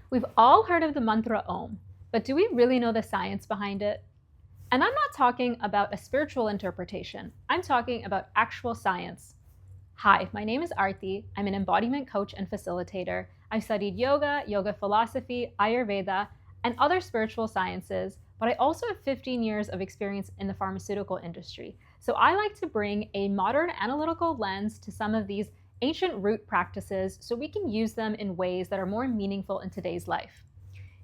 We've all heard of the mantra Om, but do we really know the science behind it? And I'm not talking about a spiritual interpretation. I'm talking about actual science. Hi, my name is Arti. I'm an embodiment coach and facilitator. I've studied yoga, yoga philosophy, Ayurveda, and other spiritual sciences, but I also have 15 years of experience in the pharmaceutical industry. So I like to bring a modern analytical lens to some of these ancient root practices so we can use them in ways that are more meaningful in today's life.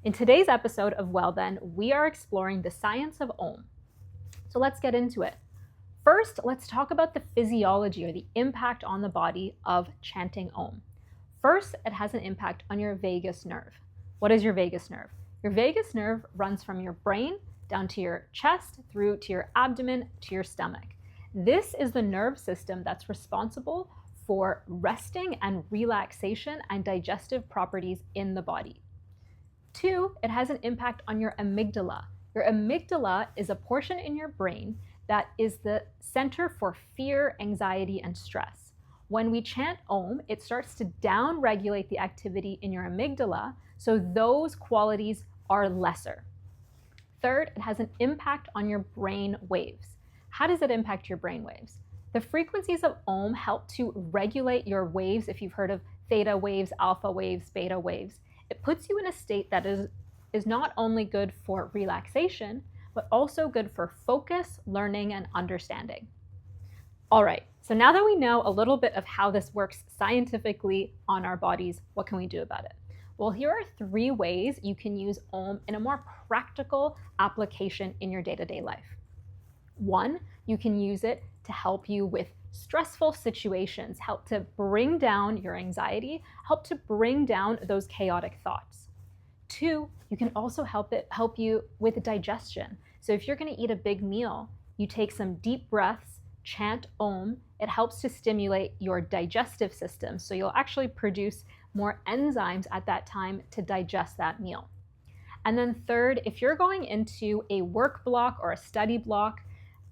In today's episode of Well Then, we are exploring the science of Om. So let's get into it. First, let's talk about the physiology or the impact on the body of chanting Om. First, it has an impact on your vagus nerve. What is your vagus nerve? Your vagus nerve runs from your brain down to your chest, through to your abdomen, to your stomach. This is the nerve system that's responsible for resting and relaxation and digestive properties in the body. 2, it has an impact on your amygdala. Your amygdala is a portion in your brain that is the center for fear, anxiety, and stress. When we chant Om, it starts to down-regulate the activity in your amygdala, so those qualities are lesser. Third, it has an impact on your brain waves. How does it impact your brain waves? The frequencies of Om help to regulate your waves. If you've heard of theta waves, alpha waves, beta waves, it puts you in a state that is not only good for relaxation, but also good for focus, learning, and understanding. All right, so now that we know a little bit of how this works scientifically on our bodies, what can we do about it? Well, here are 3 ways you can use Om in a more practical application in your day-to-day life. 1, you can use it to help you with stressful situations, help to bring down your anxiety, help to bring down those chaotic thoughts. 2, you can also help you with digestion. So if you're going to eat a big meal, you take some deep breaths, chant Om. It helps to stimulate your digestive system. So you'll actually produce more enzymes at that time to digest that meal. And then 3rd, if you're going into a work block or a study block,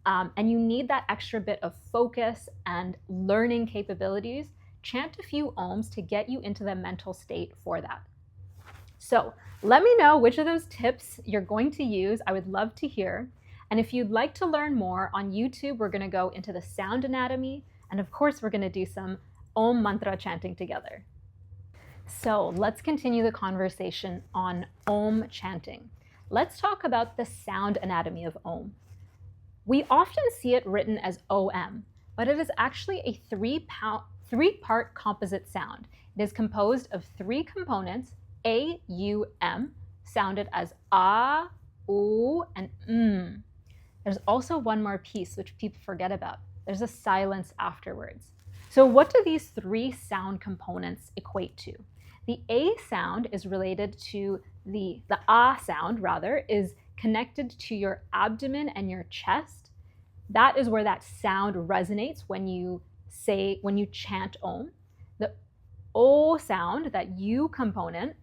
and you need that extra bit of focus and learning capabilities, chant a few Oms to get you into the mental state for that. So let me know which of those tips you're going to use. I would love to hear. And if you'd like to learn more, on YouTube, we're going to go into the sound anatomy. And of course, we're going to do some Om mantra chanting together. So let's continue the conversation on Om chanting. Let's talk about the sound anatomy of Om. We often see it written as OM, but it is actually a 3-part composite sound. It is composed of 3 components, AUM, sounded as A, U, and M. There's also one more piece which people forget about. There's a silence afterwards. So what do these 3 sound components equate to? The A sound is related to the A sound, rather, is connected to your abdomen and your chest. That is where that sound resonates when you chant Om. The O sound, that U component,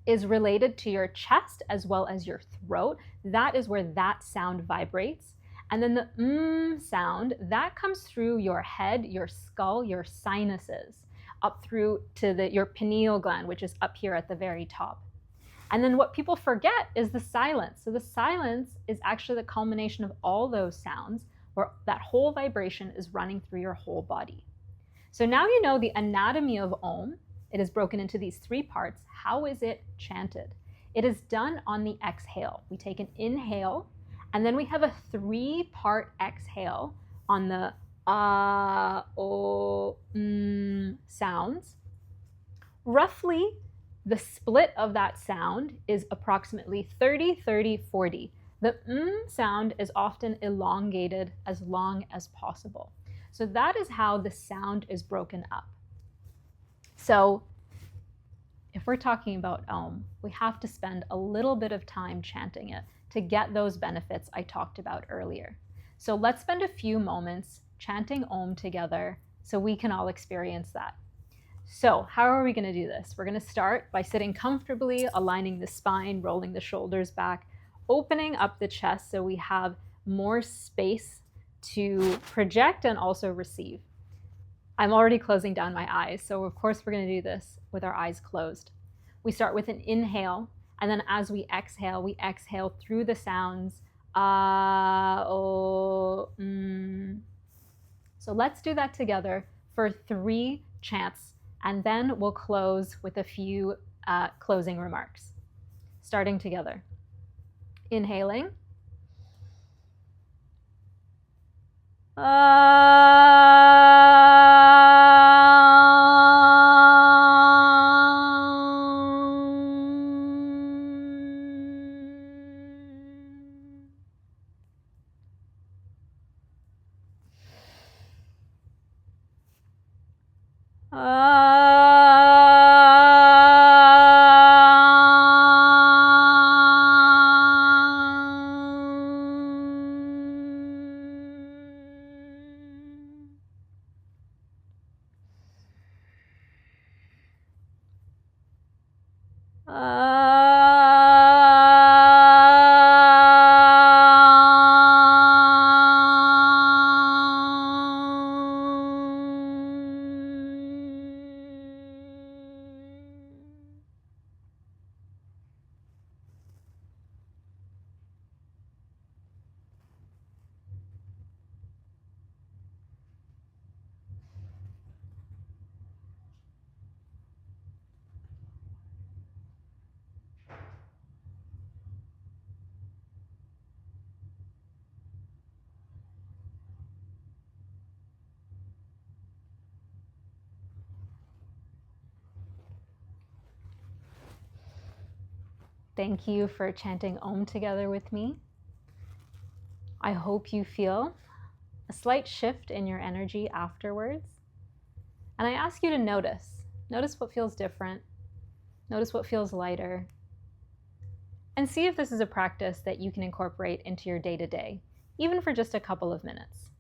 is related to your chest as well as your throat. That is where that sound vibrates. And then the sound, that comes through your head, your skull, your sinuses, up through to your pineal gland, which is up here at the very top. And then what people forget is the silence. So the silence is actually the culmination of all those sounds, where that whole vibration is running through your whole body. So now you know the anatomy of Om. It is broken into these 3 parts. How is it chanted? It is done on the exhale. We take an inhale, and then we have a 3-part exhale on the A, O, sounds. Roughly, the split of that sound is approximately 30-30-40. The sound is often elongated as long as possible. So that is how the sound is broken up. So if we're talking about Om, we have to spend a little bit of time chanting it to get those benefits I talked about earlier. So let's spend a few moments chanting Om together so we can all experience that. So how are we going to do this? We're going to start by sitting comfortably, aligning the spine, rolling the shoulders back, opening up the chest so we have more space to project and also receive. I'm already closing down my eyes, so of course we're going to do this with our eyes closed. We start with an inhale, and then as we exhale through the sounds. So let's do that together for 3 chants, and then we'll close with a few closing remarks. Starting together. Inhaling. Thank you for chanting Om together with me. I hope you feel a slight shift in your energy afterwards. And I ask you to notice. Notice what feels different. Notice what feels lighter. And see if this is a practice that you can incorporate into your day-to-day, even for just a couple of minutes.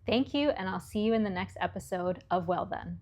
Thank you, and I'll see you in the next episode of Well Then.